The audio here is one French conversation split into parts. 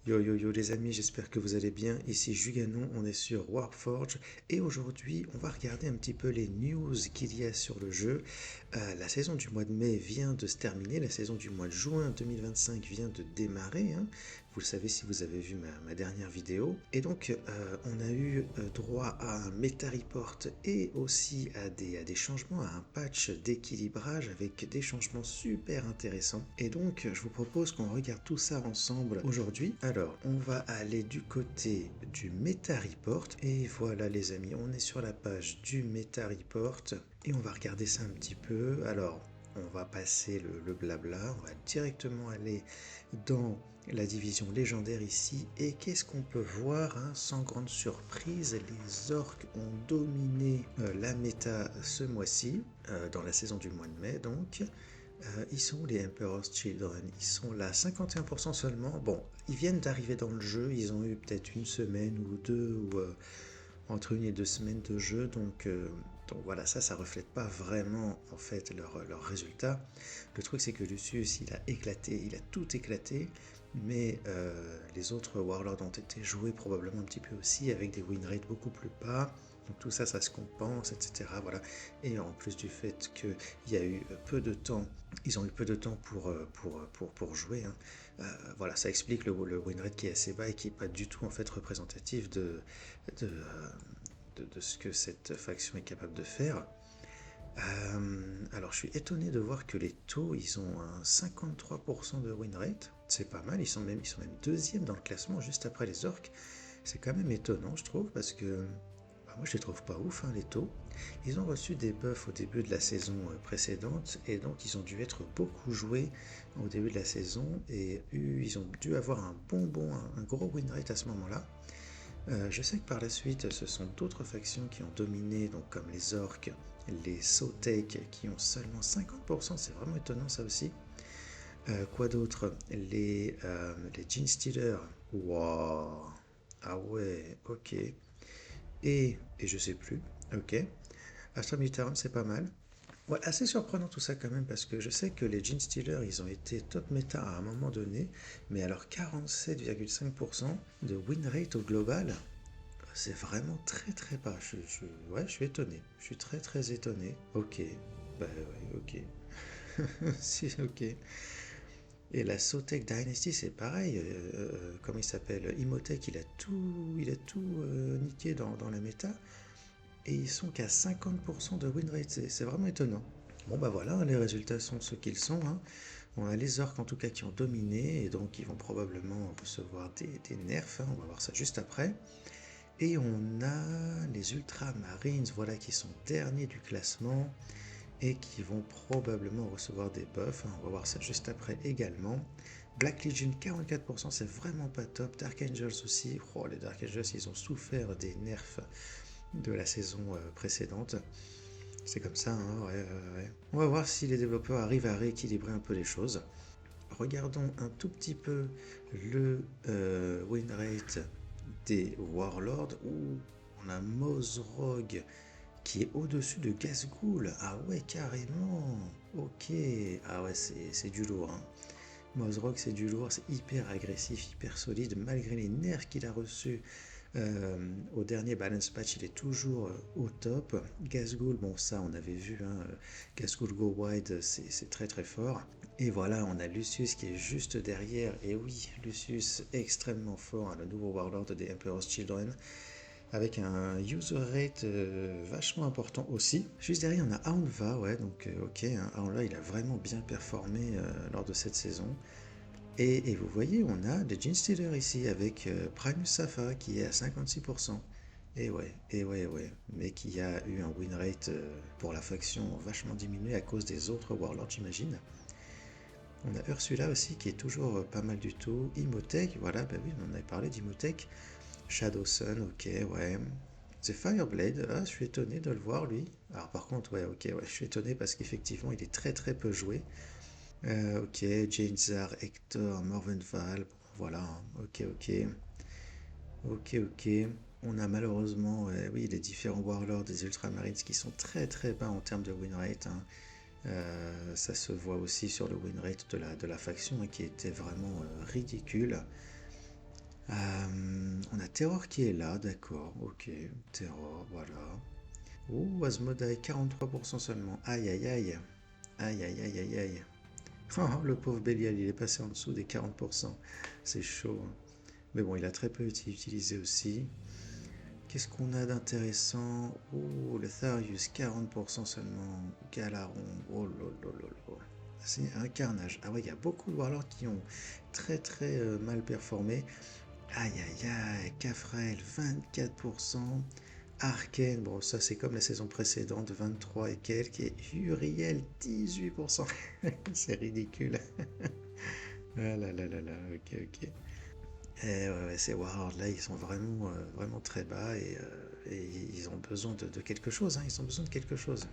Yo yo yo les amis, j'espère que vous allez bien. Ici Juganon, on est sur Warforge et aujourd'hui on va regarder un petit peu les news qu'il y a sur le jeu. La saison du mois de mai vient de se terminer, la saison du mois de juin 2025 vient de démarrer, hein. Vous le savez si vous avez vu ma dernière vidéo. Et donc on a eu droit à un meta report et aussi à des changements, à un patch d'équilibrage avec des changements super intéressants. Et donc je vous propose qu'on regarde tout ça ensemble aujourd'hui. Alors on va aller du côté du meta report et voilà les amis, on est sur la page du meta report et on va regarder ça un petit peu. Alors on va passer le blabla, on va directement aller dans la division légendaire ici. Et qu'est-ce qu'on peut voir, hein, sans grande surprise, les orques ont dominé la méta ce mois-ci, dans la saison du mois de mai donc. Ils sont où les Emperor's Children? Ils sont là, 51% seulement. Bon, ils viennent d'arriver dans le jeu, ils ont eu peut-être une semaine ou deux, ou entre une et deux semaines de jeu, donc voilà, ça reflète pas vraiment en fait leur résultat. Le truc c'est que Lucius il a éclaté, il a tout éclaté, mais les autres Warlords ont été joués probablement un petit peu aussi avec des win rates beaucoup plus bas. Donc tout ça, ça se compense, etc. Voilà. Et en plus du fait qu'il y a eu peu de temps, ils ont eu peu de temps pour jouer, hein. Voilà, ça explique le win rate qui est assez bas et qui n'est pas du tout en fait représentatif de, de ce que cette faction est capable de faire. Alors je suis étonné de voir que les taux, ils ont un 53% de win rate. C'est pas mal, ils sont même deuxième dans le classement, juste après les orques. C'est quand même étonnant, je trouve, parce que moi je les trouve pas ouf, hein, les taux. Ils ont reçu des buffs au début de la saison précédente, et donc ils ont dû être beaucoup joués au début de la saison, et ils ont dû avoir un gros win rate à ce moment-là. Je sais que par la suite, ce sont d'autres factions qui ont dominé, donc comme les orques, les Sotek, qui ont seulement 50%, c'est vraiment étonnant ça aussi. Quoi d'autre? Les Gene Stealers. Wow. Ah ouais, ok. Et je sais plus. Ok. Astra Militarum, c'est pas mal. Ouais, assez surprenant tout ça quand même, parce que je sais que les Gene Stealers, ils ont été top méta à un moment donné, mais alors 47,5% de win rate au global, c'est vraiment très très bas. Ouais, je suis étonné. Je suis très très étonné. Ok. Bah ouais, ok. Si, ok. Et la Sotech Dynasty, c'est pareil. Comment il s'appelle? Imhotech, il a tout niqué dans la méta. Et ils sont qu'à 50% de win rate. C'est vraiment étonnant. Bon bah voilà, les résultats sont ce qu'ils sont, hein. On a les orques en tout cas qui ont dominé, et donc ils vont probablement recevoir des nerfs, hein. On va voir ça juste après. Et on a les Ultramarines, voilà, qui sont derniers du classement et qui vont probablement recevoir des buffs, hein. On va voir ça juste après également. Black Legion 44%, c'est vraiment pas top. Dark Angels aussi. Oh, les Dark Angels, ils ont souffert des nerfs de la saison précédente. C'est comme ça, hein, ouais, ouais. On va voir si les développeurs arrivent à rééquilibrer un peu les choses. Regardons un tout petit peu le win rate des Warlords, où on a Mozrog qui est au-dessus de Gazghoul. Ah ouais, carrément. Ok. Ah ouais, c'est du lourd, hein. Mozrog, c'est du lourd, c'est hyper agressif, hyper solide, malgré les nerfs qu'il a reçus au dernier balance patch, il est toujours au top. Gazghoul, bon ça on avait vu, hein, Gazghoul Go Wide, c'est très très fort. Et voilà, on a Lucius qui est juste derrière, et oui, Lucius extrêmement fort, hein, le nouveau Warlord des Emperor's Children, avec un user rate vachement important aussi. Juste derrière, on a Aunva, ouais, donc ok, hein, Aunva il a vraiment bien performé lors de cette saison. Et vous voyez, on a des Gene Stealers ici avec Primus Safa qui est à 56%. Et ouais, ouais. Mais qui a eu un win rate pour la faction vachement diminué à cause des autres Warlords, j'imagine. On a Ursula aussi qui est toujours pas mal du tout. Imhotech, voilà, bah oui, on en avait parlé d'Imhotech. Shadow Sun, ok, ouais. The Fireblade, ah, je suis étonné de le voir lui. Alors par contre, ouais, ok, ouais, je suis étonné parce qu'effectivement, il est très très peu joué. Ok, Janezar, Hector, Morvenval, bon, voilà, hein. Ok, ok. Ok, ok. On a malheureusement, oui, les différents Warlords des Ultramarines qui sont très très bas en termes de win rate, hein. Ça se voit aussi sur le win rate de la faction, hein, qui était vraiment ridicule. On a Terror qui est là, d'accord, ok. Terror, voilà. Ouh, Asmodai, 43% seulement. Aïe, aïe, aïe. Aïe, aïe, aïe, aïe, aïe. Oh, le pauvre Belial, il est passé en dessous des 40%. C'est chaud, hein. Mais bon, il a très peu été utilisé aussi. Qu'est-ce qu'on a d'intéressant? Oh, le Tharius, 40% seulement. Galaron, oh lolo. C'est un carnage. Ah ouais, il y a beaucoup de warlords qui ont très très mal performé. Aïe aïe aïe, Kafrel, 24%. Arken, bon ça c'est comme la saison précédente, 23 et quelques. Et Uriel, 18%. C'est ridicule. Ah là là là là, ok ok. Ouais, ces warlords là, ils sont vraiment, vraiment très bas et ils ont besoin de quelque chose, hein, ils ont besoin de quelque chose.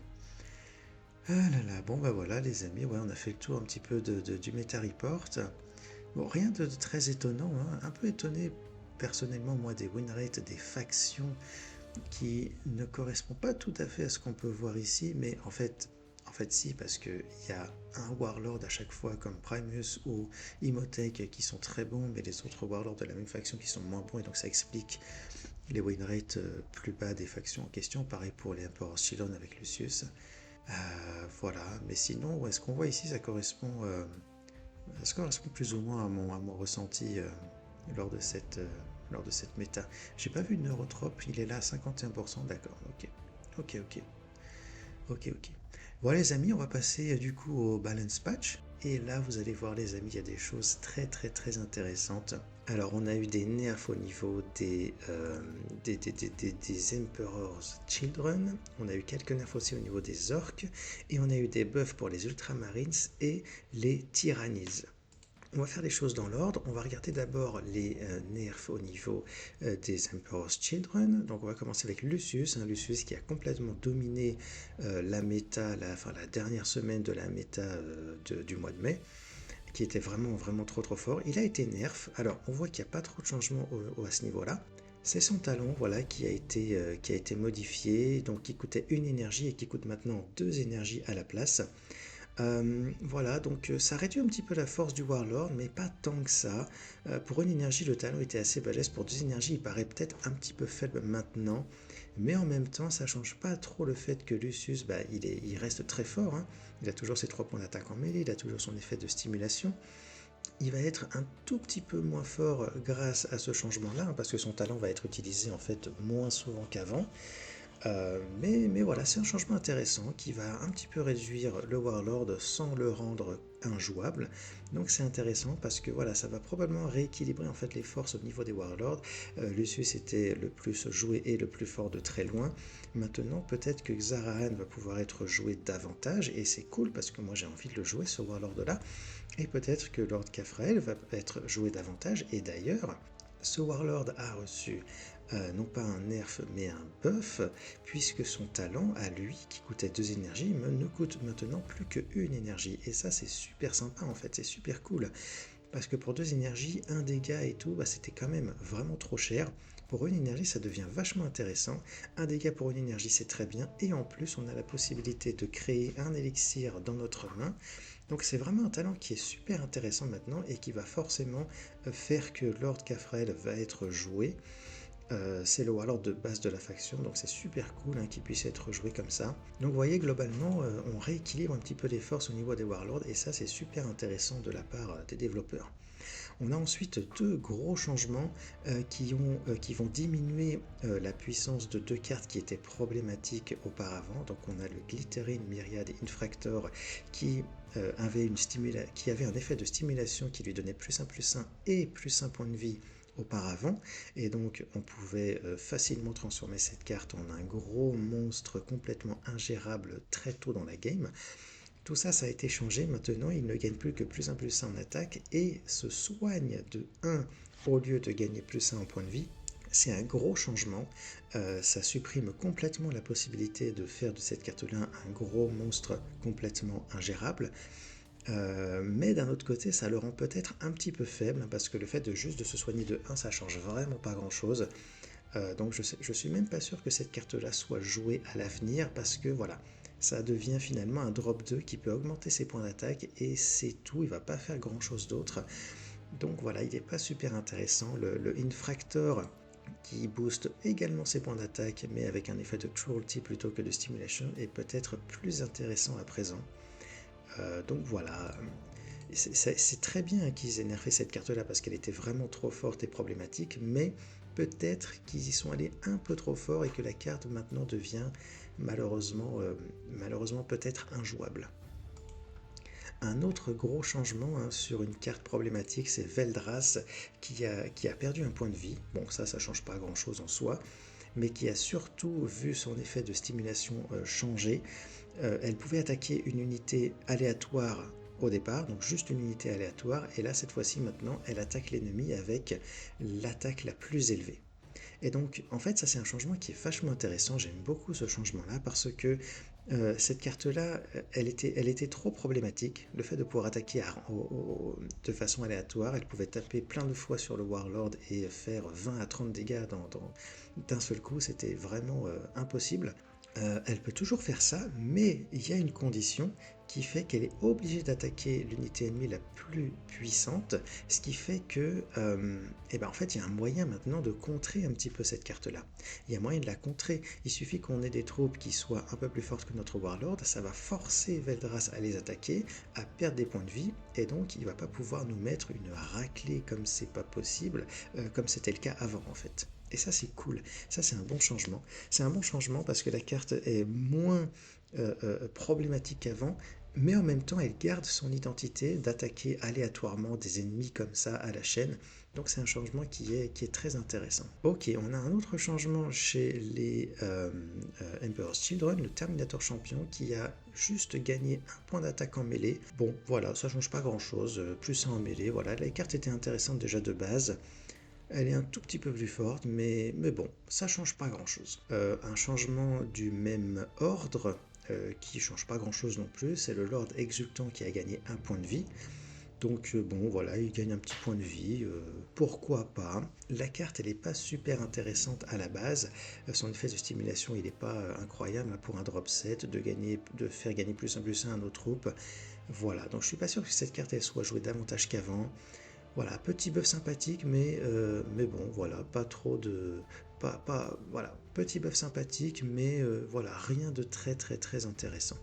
Ah là là, bon bah voilà les amis, ouais, on a fait le tour un petit peu du Meta Report. Bon, rien de très étonnant, hein. Un peu étonné personnellement moi des win rates des factions qui ne correspond pas tout à fait à ce qu'on peut voir ici, mais en fait si, parce qu'il y a un Warlord à chaque fois comme Primus ou Imhotech qui sont très bons, mais les autres Warlords de la même faction qui sont moins bons, et donc ça explique les win rates plus bas des factions en question. Pareil pour les Emperor Shilon avec Lucius. Voilà, mais sinon, ouais, ce qu'on voit ici, ça correspond plus ou moins à mon ressenti lors de cette méta. J'ai pas vu de neurotrope, il est là à 51%, d'accord, ok. Ok, ok. Ok, ok. Voilà les amis, on va passer du coup au balance patch. Et là, vous allez voir les amis, il y a des choses très très très intéressantes. Alors, on a eu des nerfs au niveau des Emperor's Children. On a eu quelques nerfs aussi au niveau des orques. Et on a eu des buffs pour les Ultramarines et les Tyrannies. On va faire les choses dans l'ordre. On va regarder d'abord les nerfs au niveau des Emperor's Children. Donc on va commencer avec Lucius, Lucius qui a complètement dominé la méta, la dernière semaine de la méta du mois de mai, qui était vraiment vraiment trop trop fort. Il a été nerf. Alors on voit qu'il n'y a pas trop de changements à ce niveau-là. C'est son talon, voilà, qui a été modifié, donc qui coûtait une énergie et qui coûte maintenant deux énergies à la place. Voilà, donc ça réduit un petit peu la force du Warlord, mais pas tant que ça. Pour une énergie, le talent était assez balèze. Pour deux énergies, il paraît peut-être un petit peu faible maintenant. Mais en même temps, ça change pas trop le fait que Lucius, bah, il reste très fort, hein. Il a toujours ses 3 points d'attaque en mêlée, il a toujours son effet de stimulation. Il va être un tout petit peu moins fort grâce à ce changement-là, hein, parce que son talent va être utilisé en fait moins souvent qu'avant. Mais voilà, c'est un changement intéressant qui va un petit peu réduire le Warlord sans le rendre injouable. Donc c'est intéressant parce que voilà, ça va probablement rééquilibrer en fait les forces au niveau des Warlords. Lucius était le plus joué et le plus fort de très loin. Maintenant, peut-être que Xarahan va pouvoir être joué davantage et c'est cool parce que moi j'ai envie de le jouer ce Warlord là. Et peut-être que Lord Kafrael va être joué davantage. Et d'ailleurs, ce Warlord a reçu non pas un nerf mais un buff, puisque son talent à lui, qui coûtait 2 énergies, ne coûte maintenant plus qu'une énergie. Et ça c'est super sympa en fait, c'est super cool. Parce que pour 2 énergies, un dégât et tout, bah, c'était quand même vraiment trop cher. Pour une énergie, ça devient vachement intéressant. Un dégât pour une énergie, c'est très bien. Et en plus, on a la possibilité de créer un élixir dans notre main. Donc c'est vraiment un talent qui est super intéressant maintenant et qui va forcément faire que Lord Kafrel va être joué. C'est le warlord de base de la faction, donc c'est super cool hein, qu'il puisse être joué comme ça. Donc vous voyez, globalement, on rééquilibre un petit peu les forces au niveau des warlords, et ça c'est super intéressant de la part des développeurs. On a ensuite deux gros changements qui vont diminuer la puissance de deux cartes qui étaient problématiques auparavant. Donc on a le Glittering Myriad Infractor qui, qui avait un effet de stimulation qui lui donnait +1/+1 et +1 point de vie auparavant, et donc on pouvait facilement transformer cette carte en un gros monstre complètement ingérable très tôt dans la game. Tout ça, ça a été changé. Maintenant, il ne gagne plus que +1/+1 en attaque et se soigne de 1 au lieu de gagner +1 en point de vie. C'est un gros changement. Ça supprime complètement la possibilité de faire de cette carte-là un gros monstre complètement ingérable. Mais d'un autre côté, ça le rend peut-être un petit peu faible, parce que le fait de juste de se soigner de 1, ça change vraiment pas grand-chose. Donc je suis même pas sûr que cette carte-là soit jouée à l'avenir, parce que voilà, ça devient finalement un drop 2 qui peut augmenter ses points d'attaque et c'est tout, il va pas faire grand-chose d'autre. Donc voilà, il n'est pas super intéressant. Le Infractor qui booste également ses points d'attaque, mais avec un effet de cruelty plutôt que de stimulation, est peut-être plus intéressant à présent. Donc voilà, c'est très bien qu'ils aient nerfé cette carte-là parce qu'elle était vraiment trop forte et problématique, mais peut-être qu'ils y sont allés un peu trop fort et que la carte maintenant devient malheureusement peut-être injouable. Un autre gros changement sur une carte problématique, c'est Veldras qui a perdu un point de vie. Bon, ça change pas grand-chose en soi, mais qui a surtout vu son effet de stimulation changer. Elle pouvait attaquer une unité aléatoire au départ, donc juste une unité aléatoire, et là cette fois-ci maintenant elle attaque l'ennemi avec l'attaque la plus élevée. Et donc en fait ça c'est un changement qui est vachement intéressant, j'aime beaucoup ce changement là parce que cette carte-là, elle était trop problématique. Le fait de pouvoir attaquer de façon aléatoire, elle pouvait taper plein de fois sur le Warlord et faire 20 à 30 dégâts d'un seul coup, c'était vraiment impossible. Elle peut toujours faire ça, mais il y a une condition qui fait qu'elle est obligée d'attaquer l'unité ennemie la plus puissante, ce qui fait que, en fait, il y a un moyen maintenant de contrer un petit peu cette carte-là. Il y a moyen de la contrer. Il suffit qu'on ait des troupes qui soient un peu plus fortes que notre Warlord, ça va forcer Veldras à les attaquer, à perdre des points de vie, et donc il va pas pouvoir nous mettre une raclée comme c'est pas possible, comme c'était le cas avant en fait. Et ça c'est cool, ça c'est un bon changement. C'est un bon changement parce que la carte est moins problématique qu'avant, mais en même temps elle garde son identité d'attaquer aléatoirement des ennemis comme ça à la chaîne. Donc c'est un changement qui est très intéressant. Ok, on a un autre changement chez les Emperor's Children, le Terminator champion, qui a juste gagné un point d'attaque en mêlée. Bon, voilà, ça change pas grand chose, plus un en mêlée, voilà, la carte était intéressante déjà de base. Elle est un tout petit peu plus forte, mais bon, ça change pas grand-chose. Un changement du même ordre, qui change pas grand-chose non plus, c'est le Lord Exultant qui a gagné un point de vie. Donc bon, voilà, il gagne un petit point de vie, pourquoi pas. La carte, elle n'est pas super intéressante à la base. Son effet de stimulation, il n'est pas incroyable pour un drop set, de faire gagner plus un à nos troupes. Voilà, donc je suis pas sûr que cette carte elle soit jouée davantage qu'avant. Voilà, petit buff sympathique, mais bon, voilà, pas trop de... voilà, petit buff sympathique, mais voilà, rien de très très très intéressant.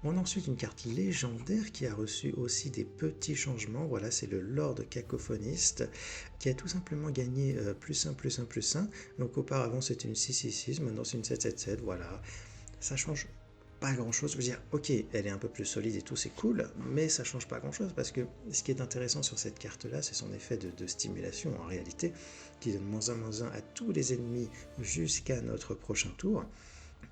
On a ensuite une carte légendaire qui a reçu aussi des petits changements. Voilà, c'est le Lord Cacophoniste qui a tout simplement gagné +1, +1, +1. Donc auparavant c'était une 666, maintenant c'est une 777. Voilà, ça change pas grand chose. Je veux dire, ok, elle est un peu plus solide et tout, c'est cool, mais ça change pas grand chose parce que ce qui est intéressant sur cette carte là, c'est son effet de stimulation en réalité, qui donne -1/-1 à tous les ennemis jusqu'à notre prochain tour.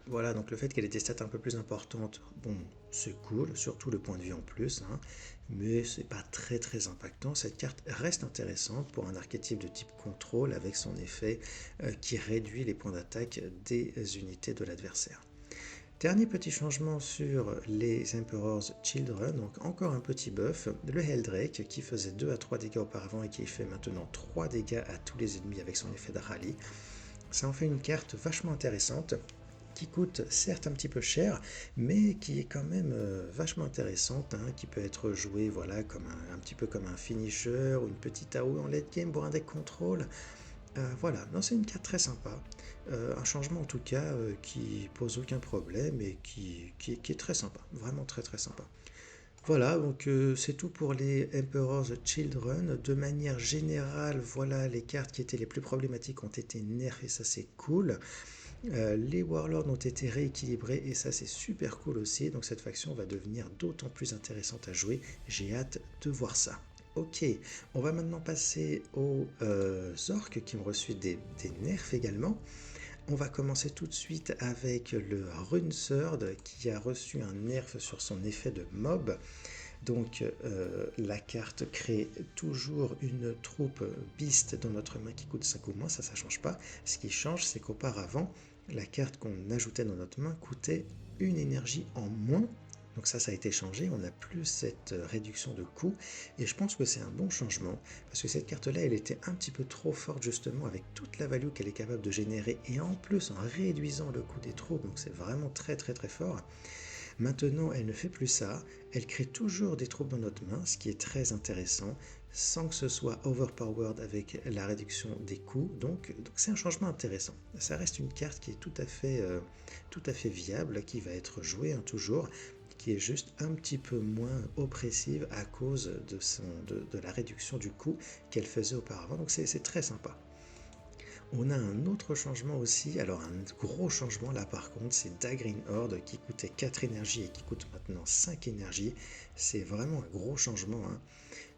Voilà, donc le fait qu'elle ait des stats un peu plus importantes, bon, c'est cool, surtout le point de vie en plus, hein, mais c'est pas très très impactant. Cette carte reste intéressante pour un archétype de type contrôle avec son effet qui réduit les points d'attaque des unités de l'adversaire. Dernier petit changement sur les Emperor's Children, donc encore un petit buff, le Heldrake qui faisait 2 à 3 dégâts auparavant et qui fait maintenant 3 dégâts à tous les ennemis avec son effet de rallye. Ça en fait une carte vachement intéressante qui coûte certes un petit peu cher, mais qui est quand même vachement intéressante, hein, qui peut être jouée voilà, comme un petit peu comme un finisher ou une petite AOE en late game pour un deck contrôle. Voilà, non, c'est une carte très sympa. Un changement en tout cas qui pose aucun problème et qui est très sympa, vraiment très très sympa. Voilà, donc c'est tout pour les Emperor's Children. De manière générale, voilà, les cartes qui étaient les plus problématiques ont été nerfs et ça c'est cool. Les Warlords ont été rééquilibrés et ça c'est super cool aussi. Donc cette faction va devenir d'autant plus intéressante à jouer. J'ai hâte de voir ça. Ok, on va maintenant passer aux orques qui ont reçu des nerfs également. On va commencer tout de suite avec le Runesword qui a reçu un nerf sur son effet de mob. Donc la carte crée toujours une troupe beast dans notre main qui coûte 5 ou moins, ça change pas. Ce qui change, c'est qu'auparavant, la carte qu'on ajoutait dans notre main coûtait une énergie en moins. Donc ça a été changé, on n'a plus cette réduction de coût, et je pense que c'est un bon changement, parce que cette carte-là, elle était un petit peu trop forte justement avec toute la value qu'elle est capable de générer, et en plus en réduisant le coût des troupes, donc c'est vraiment très très très fort. Maintenant, elle ne fait plus ça, elle crée toujours des troupes dans notre main, ce qui est très intéressant. sans que ce soit overpowered avec la réduction des coûts. Donc c'est un changement intéressant. Ça reste une carte qui est tout à fait viable, qui va être jouée hein, toujours, qui est juste un petit peu moins oppressive à cause de la réduction du coût qu'elle faisait auparavant. Donc c'est très sympa. On a un autre changement aussi, alors un gros changement là par contre, c'est Dagreen Horde qui coûtait 4 énergies et qui coûte maintenant 5 énergies. C'est vraiment un gros changement, hein.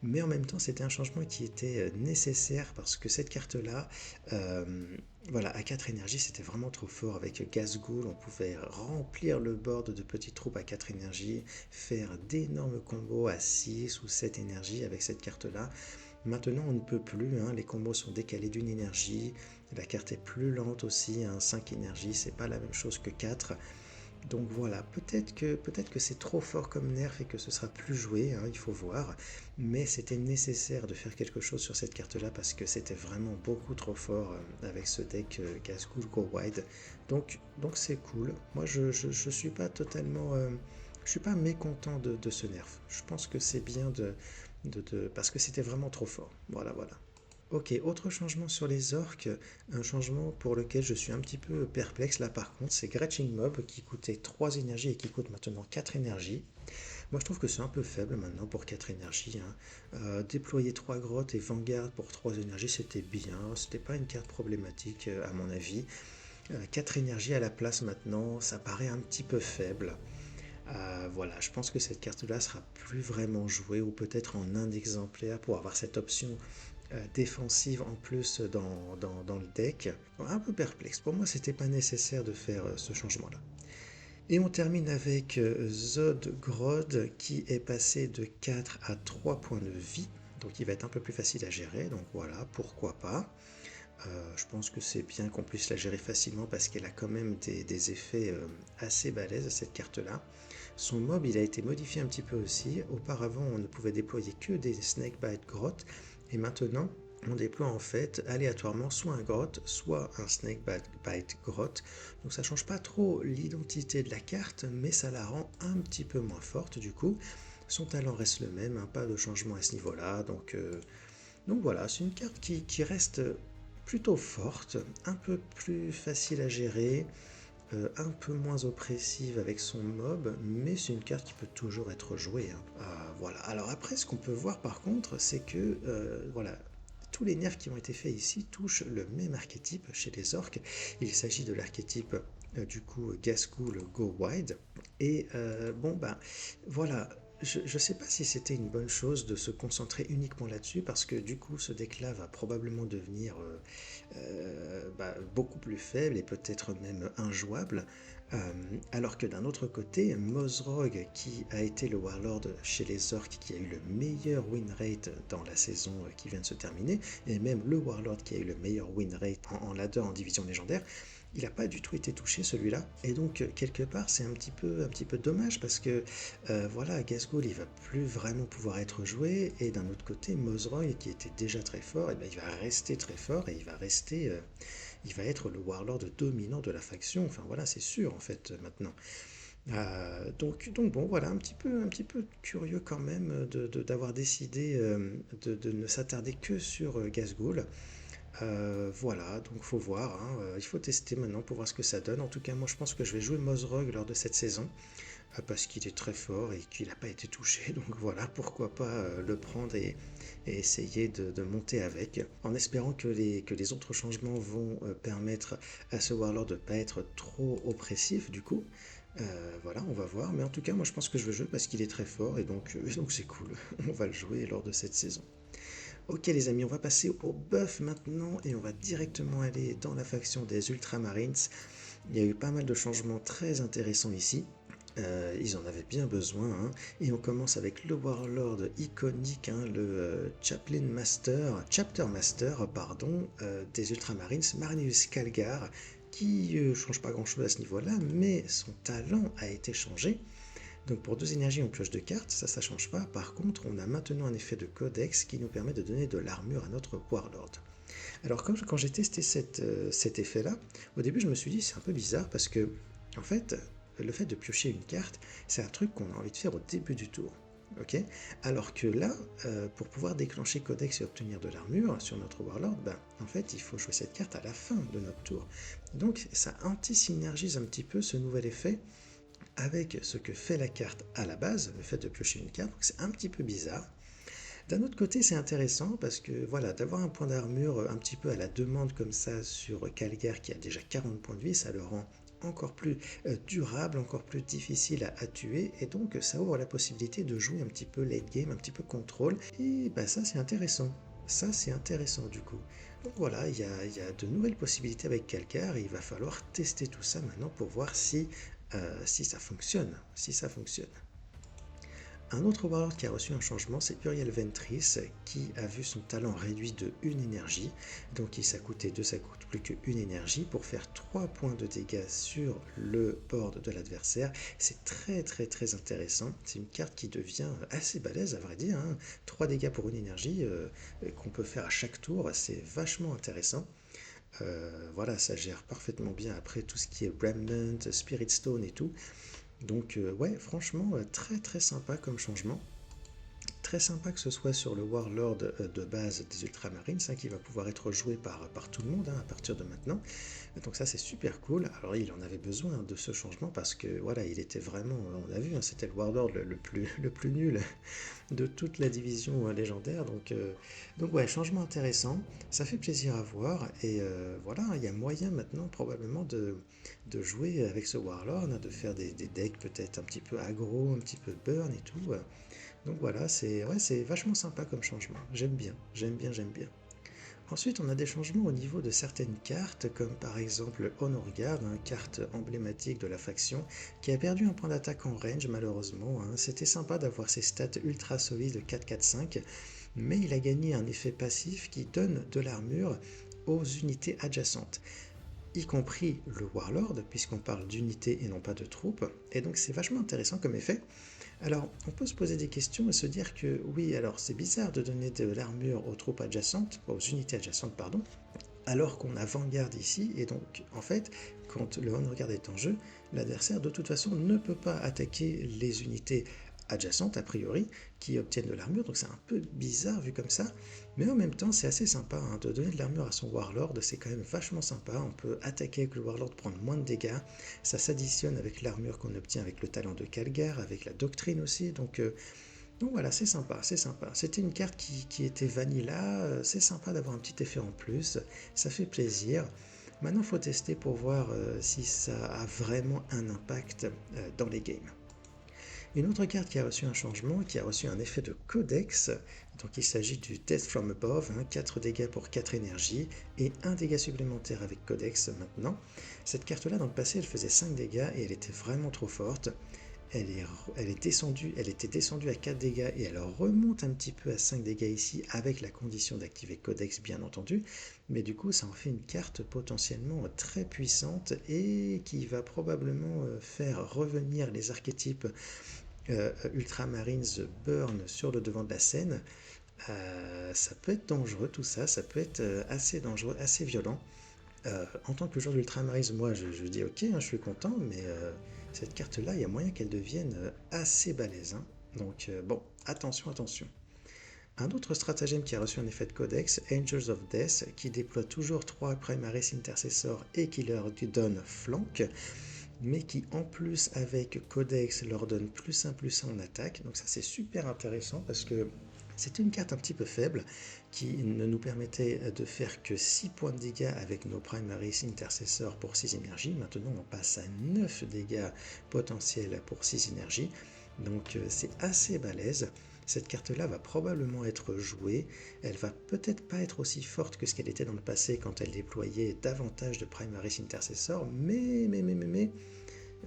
Mais en même temps c'était un changement qui était nécessaire parce que cette carte-là, euh, voilà, à 4 énergies c'était vraiment trop fort. Avec Gazghoul, on pouvait remplir le board de petites troupes à 4 énergies, faire d'énormes combos à 6 ou 7 énergies avec cette carte-là. Maintenant, on ne peut plus, hein, les combos sont décalés d'une énergie, la carte est plus lente aussi, hein, 5 énergies, c'est pas la même chose que 4. Donc voilà, peut-être que c'est trop fort comme nerf et que ce sera plus joué, hein, il faut voir. Mais c'était nécessaire de faire quelque chose sur cette carte-là parce que c'était vraiment beaucoup trop fort avec ce deck Gazghoul Go Wide. Donc c'est cool. Moi je suis pas totalement, je suis pas mécontent de ce nerf. Je pense que c'est bien parce que c'était vraiment trop fort. Voilà, voilà. Ok, autre changement sur les orques, un changement pour lequel je suis un petit peu perplexe là par contre, c'est Gretching Mob qui coûtait 3 énergies et qui coûte maintenant 4 énergies. Moi je trouve que c'est un peu faible maintenant pour 4 énergies, hein. Déployer 3 grottes et Vanguard pour 3 énergies c'était bien, c'était pas une carte problématique à mon avis. 4 énergies à la place maintenant, ça paraît un petit peu faible. Voilà, je pense que cette carte-là sera plus vraiment jouée ou peut-être en un exemplaire pour avoir cette option défensive en plus dans le deck. Un peu perplexe. Pour moi, c'était pas nécessaire de faire ce changement-là. Et on termine avec Zod Grod qui est passé de 4 à 3 points de vie. Donc il va être un peu plus facile à gérer. Donc voilà, pourquoi pas. Je pense que c'est bien qu'on puisse la gérer facilement parce qu'elle a quand même des effets assez balèzes cette carte-là. Son mob il a été modifié un petit peu aussi. Auparavant on ne pouvait déployer que des Snakebite Grottes et maintenant on déploie en fait aléatoirement soit un grotte, soit un Snakebite grotte. Donc ça change pas trop l'identité de la carte, mais ça la rend un petit peu moins forte du coup. Son talent reste le même, hein, pas de changement à ce niveau-là. Donc voilà, c'est une carte qui reste plutôt forte, un peu plus facile à gérer, un peu moins oppressive avec son mob, mais c'est une carte qui peut toujours être jouée, hein. Voilà. Alors après, ce qu'on peut voir par contre, c'est que voilà, tous les nerfs qui ont été faits ici touchent le même archétype chez les orques. Il s'agit de l'archétype du coup Gazghoul Go Wide. Et bon ben voilà, je ne sais pas si c'était une bonne chose de se concentrer uniquement là-dessus parce que du coup ce deck-là va probablement devenir beaucoup plus faible et peut-être même injouable. Euh, Alors que d'un autre côté, Mozrog, qui a été le Warlord chez les Orcs, qui a eu le meilleur win rate dans la saison qui vient de se terminer, et même le Warlord qui a eu le meilleur win rate en ladder en division légendaire, il n'a pas du tout été touché celui-là. Et donc quelque part c'est un petit peu dommage parce que voilà, Gazghoul il va plus vraiment pouvoir être joué et d'un autre côté Mozroy qui était déjà très fort, et ben, il va rester très fort et il va être le warlord dominant de la faction. Enfin voilà, c'est sûr en fait maintenant. Donc bon, voilà, un petit peu curieux quand même d'avoir décidé de ne s'attarder que sur Gazghoul. Voilà, donc faut voir, hein, il faut tester maintenant pour voir ce que ça donne. En tout cas, moi je pense que je vais jouer Mozrog lors de cette saison parce qu'il est très fort et qu'il n'a pas été touché. Donc voilà, pourquoi pas le prendre et essayer de monter avec, en espérant que les autres changements vont permettre à ce Warlord de ne pas être trop oppressif du coup. Voilà, on va voir. Mais en tout cas, moi je pense que je veux jouer parce qu'il est très fort et donc c'est cool. On va le jouer lors de cette saison. Ok les amis, on va passer au buff maintenant et on va directement aller dans la faction des Ultramarines. Il y a eu pas mal de changements très intéressants ici. Ils en avaient bien besoin, hein. Et on commence avec le Warlord iconique, hein, le Chapter Master, pardon, des Ultramarines, Marneus Calgar, qui change pas grand chose à ce niveau-là, mais son talent a été changé. Donc pour 2 énergies on pioche 2 cartes, ça change pas. Par contre, on a maintenant un effet de codex qui nous permet de donner de l'armure à notre Warlord. Alors quand j'ai testé cet effet-là, au début je me suis dit c'est un peu bizarre parce que en fait le fait de piocher une carte, c'est un truc qu'on a envie de faire au début du tour. ok? Alors que là, pour pouvoir déclencher Codex et obtenir de l'armure sur notre Warlord, ben, en fait, il faut jouer cette carte à la fin de notre tour. Donc ça anti-synergise un petit peu ce nouvel effet avec ce que fait la carte à la base, le fait de piocher une carte, donc c'est un petit peu bizarre. D'un autre côté, c'est intéressant parce que voilà, d'avoir un point d'armure un petit peu à la demande comme ça sur Calgar qui a déjà 40 points de vie, ça le rend encore plus durable, encore plus difficile à tuer, et donc ça ouvre la possibilité de jouer un petit peu late game, un petit peu contrôle, et bah ça c'est intéressant. Ça c'est intéressant du coup. Donc voilà, il y a de nouvelles possibilités avec Calgar, et il va falloir tester tout ça maintenant pour voir si ça fonctionne. Si ça fonctionne. Un autre warlord qui a reçu un changement, c'est Uriel Ventris, qui a vu son talent réduit de 1 énergie. Donc ça coûtait 2, ça coûte plus que 1 énergie pour faire 3 points de dégâts sur le board de l'adversaire. C'est très très très intéressant. C'est une carte qui devient assez balèze à vrai dire, hein. 3 dégâts pour 1 énergie qu'on peut faire à chaque tour, c'est vachement intéressant. Voilà, ça gère parfaitement bien après tout ce qui est Remnant, Spirit Stone et tout. Donc ouais, franchement, très très sympa comme changement. Très sympa que ce soit sur le Warlord de base des Ultramarines, hein, qui va pouvoir être joué par tout le monde hein, à partir de maintenant. Donc ça c'est super cool. Alors il en avait besoin de ce changement parce que voilà, il était vraiment, on l'a vu, hein, c'était le Warlord le plus nul de toute la division légendaire. Donc ouais, changement intéressant, ça fait plaisir à voir. Et voilà, il y a moyen maintenant probablement de jouer avec ce Warlord, hein, de faire des decks peut-être un petit peu aggro, un petit peu burn et tout. Donc voilà, c'est vachement sympa comme changement. J'aime bien, j'aime bien, j'aime bien. Ensuite, on a des changements au niveau de certaines cartes, comme par exemple Honor Guard, une carte emblématique de la faction, qui a perdu un point d'attaque en range malheureusement, hein. C'était sympa d'avoir ses stats ultra solides 4-4-5, mais il a gagné un effet passif qui donne de l'armure aux unités adjacentes, y compris le Warlord, puisqu'on parle d'unités et non pas de troupes, et donc c'est vachement intéressant comme effet. Alors, on peut se poser des questions et se dire que oui, alors c'est bizarre de donner de l'armure aux troupes adjacentes, aux unités adjacentes, pardon, alors qu'on a Vanguard ici, et donc en fait, quand le Honor Guard est en jeu, l'adversaire de toute façon ne peut pas attaquer les unités adjacentes a priori qui obtiennent de l'armure, donc c'est un peu bizarre vu comme ça, mais en même temps c'est assez sympa hein, de donner de l'armure à son Warlord, c'est quand même vachement sympa, on peut attaquer avec le Warlord, prendre moins de dégâts, ça s'additionne avec l'armure qu'on obtient avec le talent de Calgar, avec la doctrine aussi, donc voilà, c'est sympa, c'est sympa. C'était une carte qui était vanilla, c'est sympa d'avoir un petit effet en plus, ça fait plaisir. Maintenant, il faut tester pour voir si ça a vraiment un impact dans les games. Une autre carte qui a reçu un changement, qui a reçu un effet de codex, donc il s'agit du Death from Above, hein, 4 dégâts pour 4 énergies et 1 dégât supplémentaire avec codex maintenant. Cette carte-là, dans le passé, elle faisait 5 dégâts et elle était vraiment trop forte. Elle était descendue à 4 dégâts et elle remonte un petit peu à 5 dégâts ici avec la condition d'activer Codex bien entendu, mais du coup ça en fait une carte potentiellement très puissante et qui va probablement faire revenir les archétypes Ultramarines Burn sur le devant de la scène. Ça peut être dangereux tout ça, ça peut être assez dangereux, assez violent. En tant que joueur d'Ultramarines, moi je dis ok, hein, je suis content, mais cette carte-là, il y a moyen qu'elle devienne assez balèze, hein. Donc bon, attention, attention. Un autre stratagème qui a reçu un effet de codex, Angels of Death, qui déploie toujours 3 Primaris Intercessors et qui leur donne flank, mais qui en plus avec codex leur donne plus 1 en attaque. Donc ça c'est super intéressant parce que c'était une carte un petit peu faible qui ne nous permettait de faire que 6 points de dégâts avec nos Primaris Intercessors pour 6 énergies. Maintenant on passe à 9 dégâts potentiels pour 6 énergies. Donc c'est assez balèze. Cette carte-là va probablement être jouée. Elle va peut-être pas être aussi forte que ce qu'elle était dans le passé quand elle déployait davantage de Primaris Intercessors, mais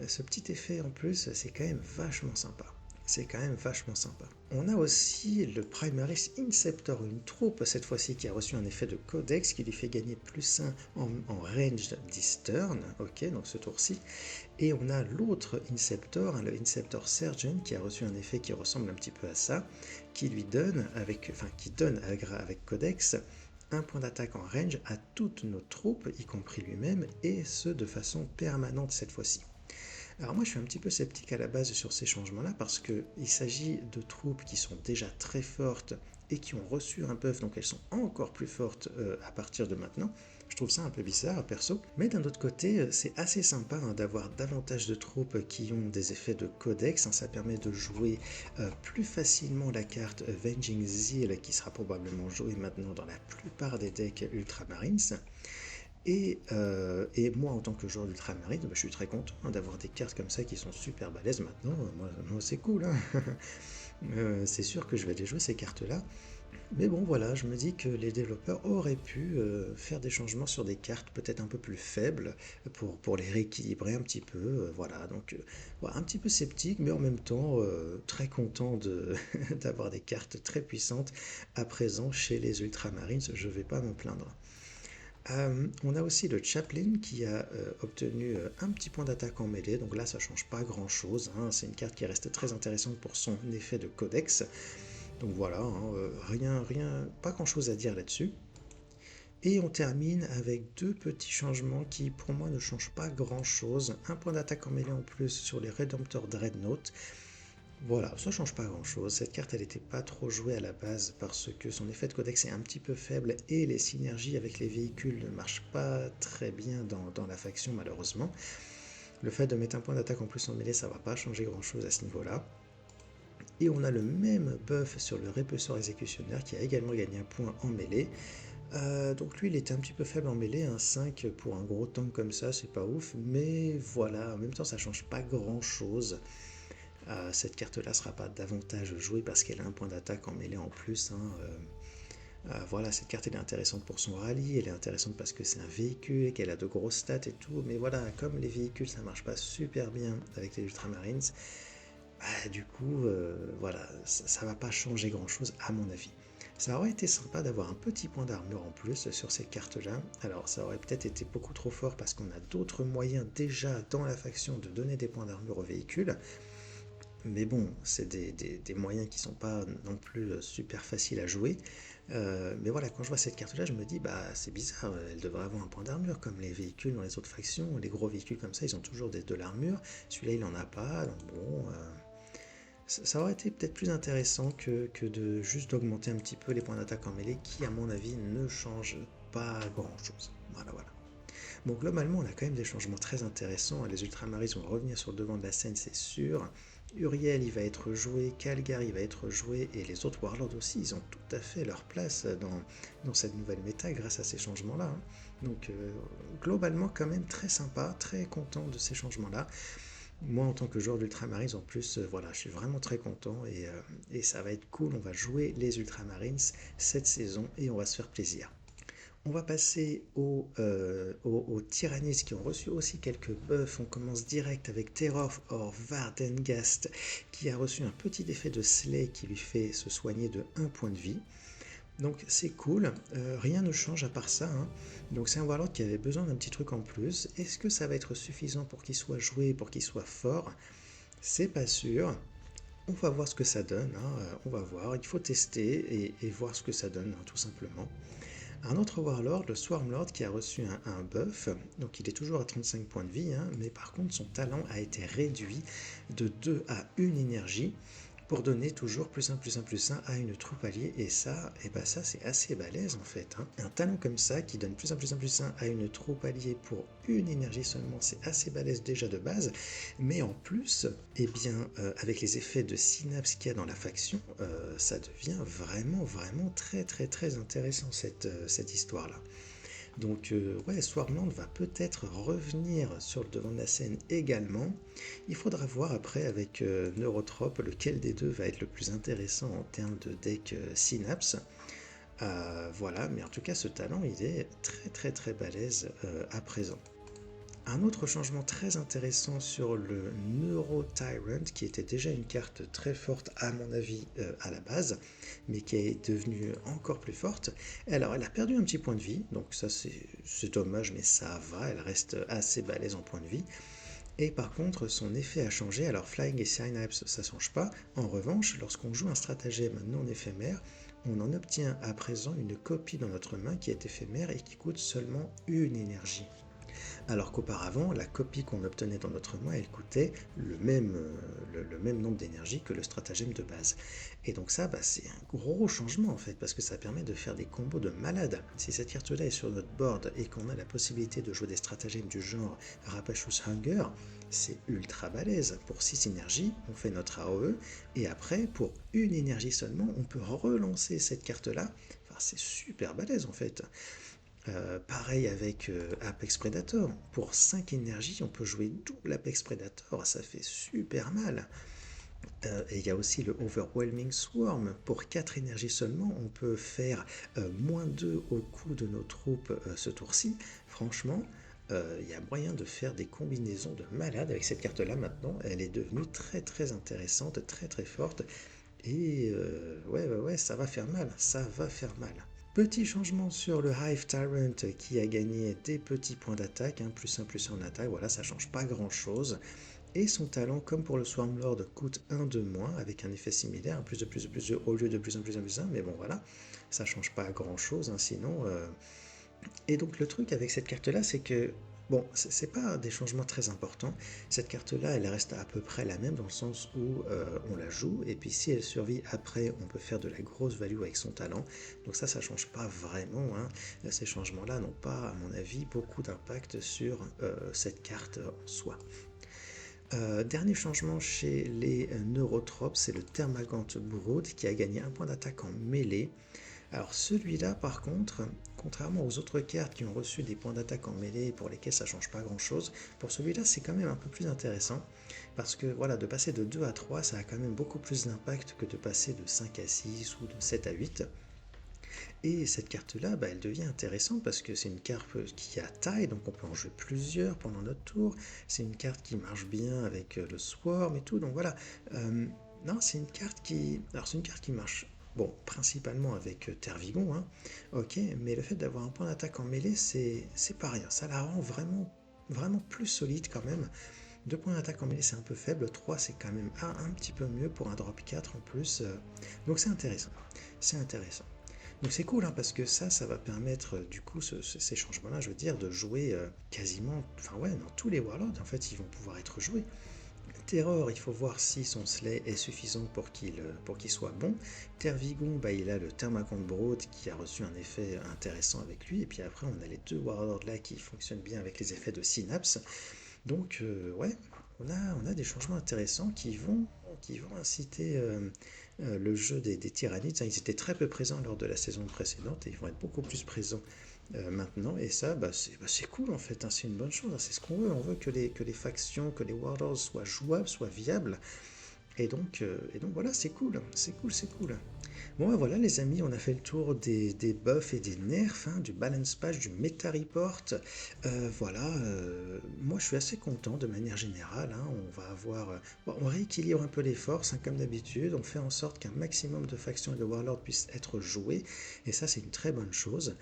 ce petit effet en plus, c'est quand même vachement sympa. C'est quand même vachement sympa. On a aussi le Primaris Inceptor, une troupe cette fois-ci qui a reçu un effet de codex qui lui fait gagner +1 en range d'Eastern, ok, donc ce tour-ci. Et on a l'autre Inceptor, hein, le Inceptor Sergeant, qui a reçu un effet qui ressemble un petit peu à ça, qui lui donne qui donne avec codex un point d'attaque en range à toutes nos troupes, y compris lui-même, et ce de façon permanente cette fois-ci. Alors moi je suis un petit peu sceptique à la base sur ces changements-là parce qu'il s'agit de troupes qui sont déjà très fortes et qui ont reçu un buff, donc elles sont encore plus fortes à partir de maintenant. Je trouve ça un peu bizarre perso, mais d'un autre côté c'est assez sympa hein, d'avoir davantage de troupes qui ont des effets de codex, hein, ça permet de jouer plus facilement la carte Avenging Zeal qui sera probablement jouée maintenant dans la plupart des decks Ultramarines. Et moi, en tant que joueur d'Ultramarine, bah, je suis très content hein, d'avoir des cartes comme ça qui sont super balèzes maintenant. Moi, c'est cool. Hein. C'est sûr que je vais aller jouer ces cartes-là. Mais bon, voilà, je me dis que les développeurs auraient pu faire des changements sur des cartes peut-être un peu plus faibles pour les rééquilibrer un petit peu. Voilà, donc voilà, un petit peu sceptique, mais en même temps très content d'avoir des cartes très puissantes à présent chez les Ultramarines. Je ne vais pas m'en plaindre. On a aussi le Chaplain qui a obtenu un petit point d'attaque en mêlée, donc là ça change pas grand chose, hein. C'est une carte qui reste très intéressante pour son effet de codex, donc voilà, hein, rien, pas grand chose à dire là-dessus. Et on termine avec deux petits changements qui pour moi ne changent pas grand chose, un point d'attaque en mêlée en plus sur les Redemptor Dreadnought. Voilà, ça change pas grand chose. Cette carte, elle n'était pas trop jouée à la base parce que son effet de codex est un petit peu faible et les synergies avec les véhicules ne marchent pas très bien dans la faction, malheureusement. Le fait de mettre un point d'attaque en plus en mêlée, ça va pas changer grand chose à ce niveau-là. Et on a le même buff sur le répulsor exécutionnaire qui a également gagné un point en mêlée. Donc lui, il était un petit peu faible en mêlée, un 5 pour un gros tank comme ça, c'est pas ouf, mais voilà, en même temps, ça change pas grand chose. Cette carte-là ne sera pas davantage jouée parce qu'elle a un point d'attaque en mêlée en plus. Hein. Voilà, cette carte elle est intéressante pour son rallye, elle est intéressante parce que c'est un véhicule et qu'elle a de grosses stats et tout. Mais voilà, comme les véhicules ça marche pas super bien avec les Ultramarines, du coup, voilà, ça va pas changer grand-chose à mon avis. Ça aurait été sympa d'avoir un petit point d'armure en plus sur ces cartes-là. Alors ça aurait peut-être été beaucoup trop fort parce qu'on a d'autres moyens déjà dans la faction de donner des points d'armure aux véhicules. Mais bon, c'est des moyens qui sont pas non plus super faciles à jouer. Mais voilà, quand je vois cette carte-là, je me dis, bah c'est bizarre, elle devrait avoir un point d'armure, comme les véhicules dans les autres factions. Les gros véhicules comme ça, ils ont toujours de l'armure. Celui-là, il en a pas, donc bon, ça aurait été peut-être plus intéressant que de juste d'augmenter un petit peu les points d'attaque en mêlée, qui à mon avis ne changent pas grand-chose. Voilà, voilà. Bon, globalement, on a quand même des changements très intéressants. Les Ultramarines vont revenir sur le devant de la scène, c'est sûr. Uriel, il va être joué, Calgar, il va être joué, et les autres Warlords aussi, ils ont tout à fait leur place dans cette nouvelle méta grâce à ces changements-là. Hein. Donc, globalement, quand même très sympa, très content de ces changements-là. Moi, en tant que joueur d'Ultramarines, en plus, voilà, je suis vraiment très content et ça va être cool. On va jouer les Ultramarines cette saison et on va se faire plaisir. On va passer aux Tyrannies qui ont reçu aussi quelques buffs. On commence direct avec Terror or Vardengast qui a reçu un petit effet de Slay qui lui fait se soigner de 1 point de vie. Donc c'est cool, rien ne change à part ça. Hein. Donc c'est un Warlord qui avait besoin d'un petit truc en plus. Est-ce que ça va être suffisant pour qu'il soit joué, pour qu'il soit fort? C'est pas sûr. On va voir ce que ça donne, hein. On va voir, il faut tester et voir ce que ça donne, hein, tout simplement. Un autre Warlord, le Swarmlord, qui a reçu un buff, donc il est toujours à 35 points de vie, hein, mais par contre son talent a été réduit de 2 à 1 énergie pour donner toujours plus 1, plus 1, plus 1 à une troupe alliée, et ça, ça c'est assez balèze en fait. Hein. Un talent comme ça qui donne plus 1, plus 1, plus 1 à une troupe alliée pour une énergie seulement, c'est assez balèze déjà de base, mais en plus, avec les effets de synapse qu'il y a dans la faction, ça devient vraiment, vraiment très, très, très intéressant cette histoire-là. Donc ouais, Swarmland va peut-être revenir sur le devant de la scène également. Il faudra voir après avec Neurotrope lequel des deux va être le plus intéressant en termes de deck Synapse. Voilà, mais en tout cas ce talent il est très très très balèze à présent. Un autre changement très intéressant sur le Neuro Tyrant, qui était déjà une carte très forte à mon avis à la base, mais qui est devenue encore plus forte. Alors elle a perdu un petit point de vie, donc ça c'est dommage, mais ça va, elle reste assez balèze en point de vie. Et par contre, son effet a changé. Alors Flying et Synapse, ça ne change pas. En revanche, lorsqu'on joue un stratagème non éphémère, on en obtient à présent une copie dans notre main qui est éphémère et qui coûte seulement une énergie. Alors qu'auparavant, la copie qu'on obtenait dans notre main, elle coûtait le même nombre d'énergie que le stratagème de base. Et donc ça, c'est un gros changement en fait, parce que ça permet de faire des combos de malade. Si cette carte-là est sur notre board et qu'on a la possibilité de jouer des stratagèmes du genre Rapacious Hunger, c'est ultra balèze. Pour 6 énergies, on fait notre AOE, et après, pour une énergie seulement, on peut relancer cette carte-là. Enfin, c'est super balèze en fait. Pareil avec Apex Predator. Pour 5 énergies, on peut jouer double Apex Predator. Ça fait super mal. Et il y a aussi le Overwhelming Swarm. Pour 4 énergies seulement, on peut faire -2 au coût de nos troupes ce tour-ci. Franchement, il y a moyen de faire des combinaisons de malades avec cette carte-là maintenant. Elle est devenue très très intéressante, très très forte. Et ouais, ça va faire mal, ça va faire mal. Petit changement sur le Hive Tyrant qui a gagné des petits points d'attaque, hein, +1/+1 en attaque, voilà, ça change pas grand chose. Et son talent, comme pour le Swarmlord, coûte 1 de moins, avec un effet similaire, plus de, au lieu de +1/+1/+1, mais bon voilà, ça change pas grand chose, hein, sinon. Et donc le truc avec cette carte-là, c'est que, bon, c'est pas des changements très importants. Cette carte-là, elle reste à peu près la même dans le sens où on la joue, et puis si elle survit après, on peut faire de la grosse value avec son talent. Donc ça change pas vraiment, hein. Ces changements-là n'ont pas, à mon avis, beaucoup d'impact sur cette carte en soi. Dernier changement chez les Neurotropes, c'est le Thermagant Brood qui a gagné un point d'attaque en mêlée. Alors celui-là par contre, contrairement aux autres cartes qui ont reçu des points d'attaque en mêlée pour lesquels ça change pas grand chose, pour celui-là c'est quand même un peu plus intéressant parce que voilà, de passer de 2 à 3 ça a quand même beaucoup plus d'impact que de passer de 5 à 6 ou de 7 à 8. Et cette carte-là, elle devient intéressante parce que c'est une carte qui a taille, donc on peut en jouer plusieurs pendant notre tour. C'est une carte qui marche bien avec le Swarm et tout, donc voilà. Non, c'est une carte qui... Alors c'est une carte qui marche, bon, principalement avec Tervigon, hein, ok, mais le fait d'avoir un point d'attaque en mêlée, c'est pas rien. Ça la rend vraiment plus solide quand même. 2 points d'attaque en mêlée, c'est un peu faible. 3, c'est quand même un petit peu mieux pour un drop 4 en plus. Donc c'est intéressant. C'est intéressant. Donc c'est cool, hein, parce que ça va permettre du coup ces changements-là, je veux dire, de jouer quasiment, enfin ouais, dans tous les Warlords, en fait, ils vont pouvoir être joués. Terror, il faut voir si son slay est suffisant pour qu'il soit bon. Tervigon, il a le Thermagant Brood qui a reçu un effet intéressant avec lui, et puis après on a les 2 Warlords là qui fonctionnent bien avec les effets de Synapse. Donc ouais, on a des changements intéressants qui vont inciter le jeu des Tyrannides. Ils étaient très peu présents lors de la saison précédente et ils vont être beaucoup plus présents maintenant. Et ça, c'est cool en fait, hein, c'est une bonne chose, hein, c'est ce qu'on veut. On veut que les factions, que les Warlords soient jouables, soient viables. Et donc voilà, c'est cool, c'est cool, c'est cool. Bon, voilà les amis, on a fait le tour des buffs et des nerfs, hein, du balance patch, du meta report. Voilà, moi je suis assez content de manière générale, hein. On va avoir, on rééquilibre un peu les forces, hein, comme d'habitude. On fait en sorte qu'un maximum de factions et de warlords puissent être joués. Et ça, c'est une très bonne chose.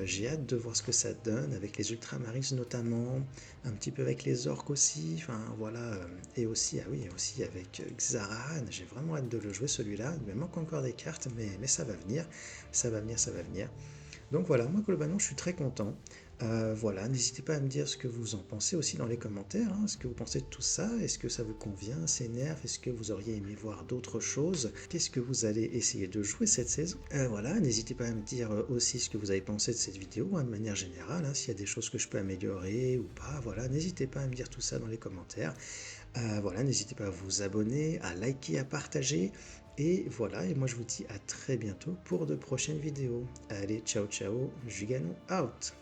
J'ai hâte de voir ce que ça donne avec les Ultramarines notamment, un petit peu avec les orques aussi, enfin voilà, et aussi, ah oui, aussi avec Xarahan, j'ai vraiment hâte de le jouer celui-là, il me manque encore des cartes, mais ça va venir, ça va venir, ça va venir. Donc voilà, moi globalement je suis très content. Voilà, n'hésitez pas à me dire ce que vous en pensez aussi dans les commentaires, hein, ce que vous pensez de tout ça, est-ce que ça vous convient, ces nerfs, est-ce que vous auriez aimé voir d'autres choses, qu'est-ce que vous allez essayer de jouer cette saison. Voilà, n'hésitez pas à me dire aussi ce que vous avez pensé de cette vidéo, hein, de manière générale, hein, s'il y a des choses que je peux améliorer ou pas, voilà, n'hésitez pas à me dire tout ça dans les commentaires. Voilà, n'hésitez pas à vous abonner, à liker, à partager. Et voilà, et moi je vous dis à très bientôt pour de prochaines vidéos. Allez, ciao ciao, Jugano out.